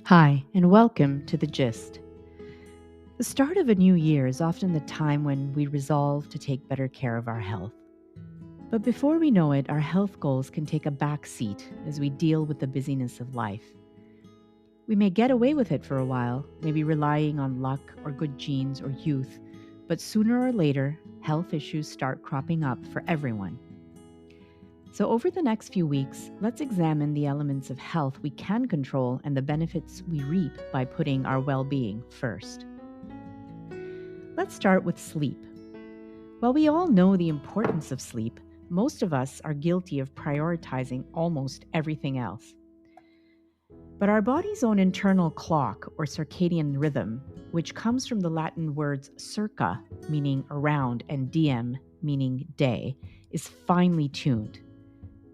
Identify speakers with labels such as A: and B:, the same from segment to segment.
A: Hi, and welcome to The Gist. The start of a new year is often the time when we resolve to take better care of our health. But before we know it, our health goals can take a back seat as we deal with the busyness of life. We may get away with it for a while, maybe relying on luck or good genes or youth, but sooner or later, health issues start cropping up for everyone. So, over the next few weeks, let's examine the elements of health we can control and the benefits we reap by putting our well being first. Let's start with sleep. While we all know the importance of sleep, most of us are guilty of prioritizing almost everything else. But our body's own internal clock or circadian rhythm, which comes from the Latin words circa, meaning around, and diem, meaning day, is finely tuned.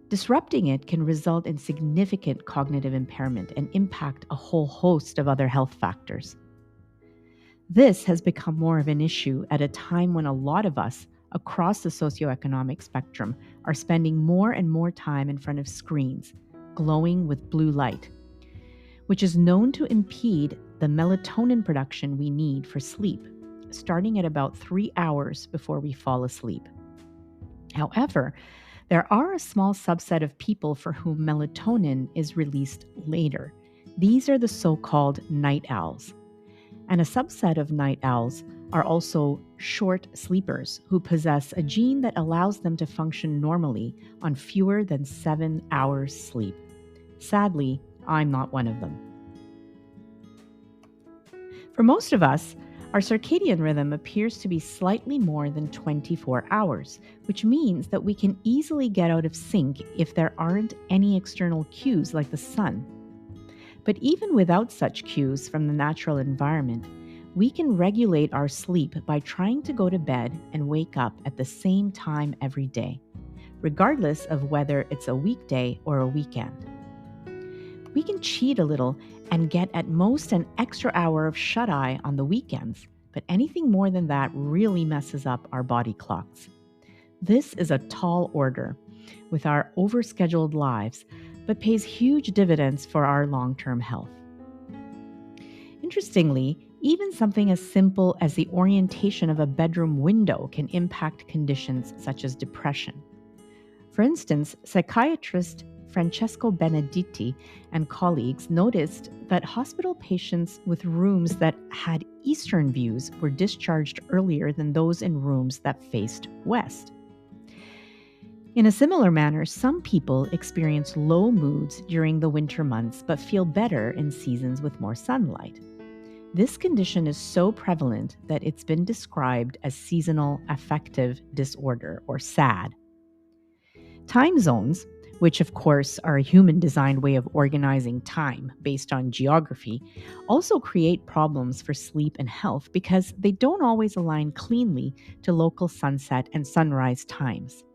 A: Disrupting it can result in significant cognitive impairment and impact a whole host of other health factors. This has become more of an issue at a time when a lot of us across the socioeconomic spectrum are spending more and more time in front of screens, glowing with blue light, which is known to impede the melatonin production we need for sleep, starting at about 3 hours before we fall asleep. However, there are a small subset of people for whom melatonin is released later. These are the so-called night owls. And a subset of night owls are also short sleepers who possess a gene that allows them to function normally on fewer than 7 hours sleep. Sadly, I'm not one of them. For most of us, our circadian rhythm appears to be slightly more than 24 hours, which means that we can easily get out of sync if there aren't any external cues like the sun. But even without such cues from the natural environment, we can regulate our sleep by trying to go to bed and wake up at the same time every day, regardless of whether it's a weekday or a weekend. We can cheat a little and get at most an extra hour of shut-eye on the weekends, but anything more than that really messes up our body clocks. This is a tall order with our overscheduled lives, but pays huge dividends for our long-term health. Interestingly, even something as simple as the orientation of a bedroom window can impact conditions such as depression. For instance, psychiatrist Francesco Benedetti and colleagues noticed that hospital patients with rooms that had eastern views were discharged earlier than those in rooms that faced west. In a similar manner, some people experience low moods during the winter months but feel better in seasons with more sunlight. This condition is so prevalent that it's been described as seasonal affective disorder, or SAD. Time zones, which of course are a human-designed way of organizing time based on geography, also create problems for sleep and health because they don't always align cleanly to local sunset and sunrise times.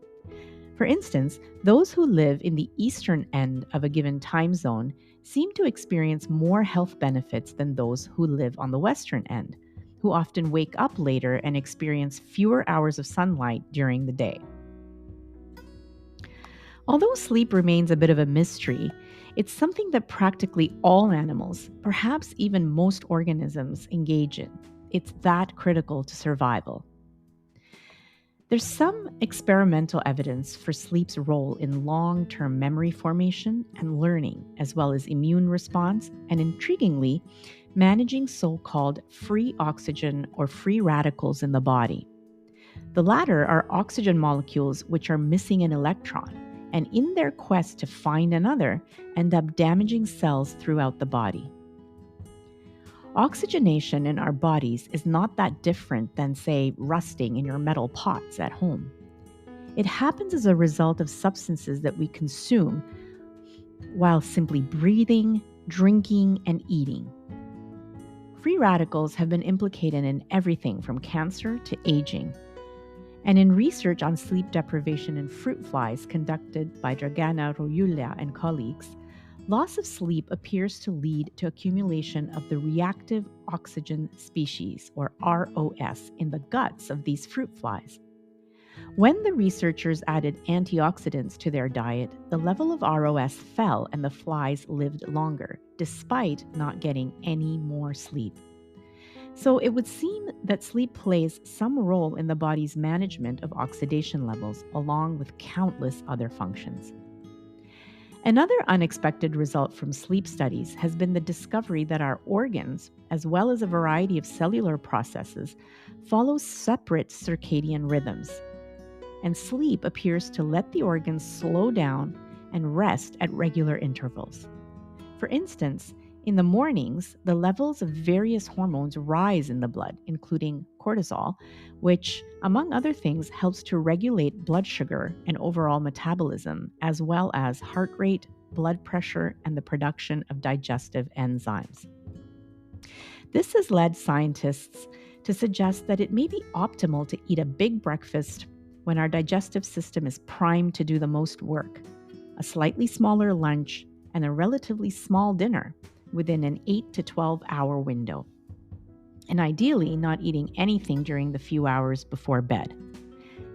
A: For instance, those who live in the eastern end of a given time zone seem to experience more health benefits than those who live on the western end, who often wake up later and experience fewer hours of sunlight during the day. Although sleep remains a bit of a mystery, it's something that practically all animals, perhaps even most organisms, engage in. It's that critical to survival. There's some experimental evidence for sleep's role in long-term memory formation and learning, as well as immune response, and intriguingly, managing so-called free oxygen or free radicals in the body. The latter are oxygen molecules which are missing an electron, and in their quest to find another, end up damaging cells throughout the body. Oxygenation in our bodies is not that different than, say, rusting in your metal pots at home. It happens as a result of substances that we consume while simply breathing, drinking, and eating. Free radicals have been implicated in everything from cancer to aging. And in research on sleep deprivation in fruit flies conducted by Dragana Royulia and colleagues, loss of sleep appears to lead to accumulation of the reactive oxygen species, or ROS, in the guts of these fruit flies. When the researchers added antioxidants to their diet, the level of ROS fell and the flies lived longer, despite not getting any more sleep. So it would seem that sleep plays some role in the body's management of oxidation levels, along with countless other functions. Another unexpected result from sleep studies has been the discovery that our organs, as well as a variety of cellular processes, follow separate circadian rhythms. And sleep appears to let the organs slow down and rest at regular intervals. For instance, in the mornings, the levels of various hormones rise in the blood, including cortisol, which, among other things, helps to regulate blood sugar and overall metabolism, as well as heart rate, blood pressure, and the production of digestive enzymes. This has led scientists to suggest that it may be optimal to eat a big breakfast when our digestive system is primed to do the most work, a slightly smaller lunch, and a relatively small dinner within an 8 to 12 hour window. And ideally, not eating anything during the few hours before bed.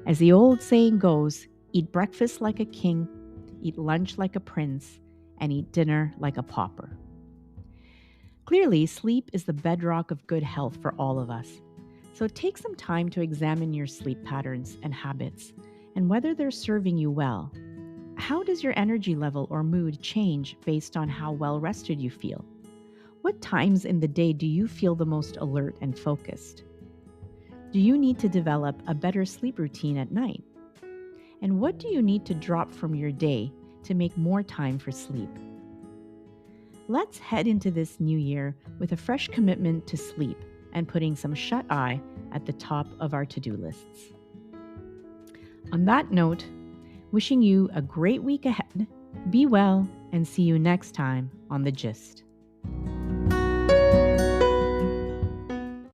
A: As the old saying goes, eat breakfast like a king, eat lunch like a prince, and eat dinner like a pauper. Clearly, sleep is the bedrock of good health for all of us. So take some time to examine your sleep patterns and habits and whether they're serving you well. How does your energy level or mood change based on how well rested you feel? What times in the day do you feel the most alert and focused? Do you need to develop a better sleep routine at night? And what do you need to drop from your day to make more time for sleep? Let's head into this new year with a fresh commitment to sleep and putting some shut-eye at the top of our to-do lists. On that note, wishing you a great week ahead, be well, and see you next time on The Gist.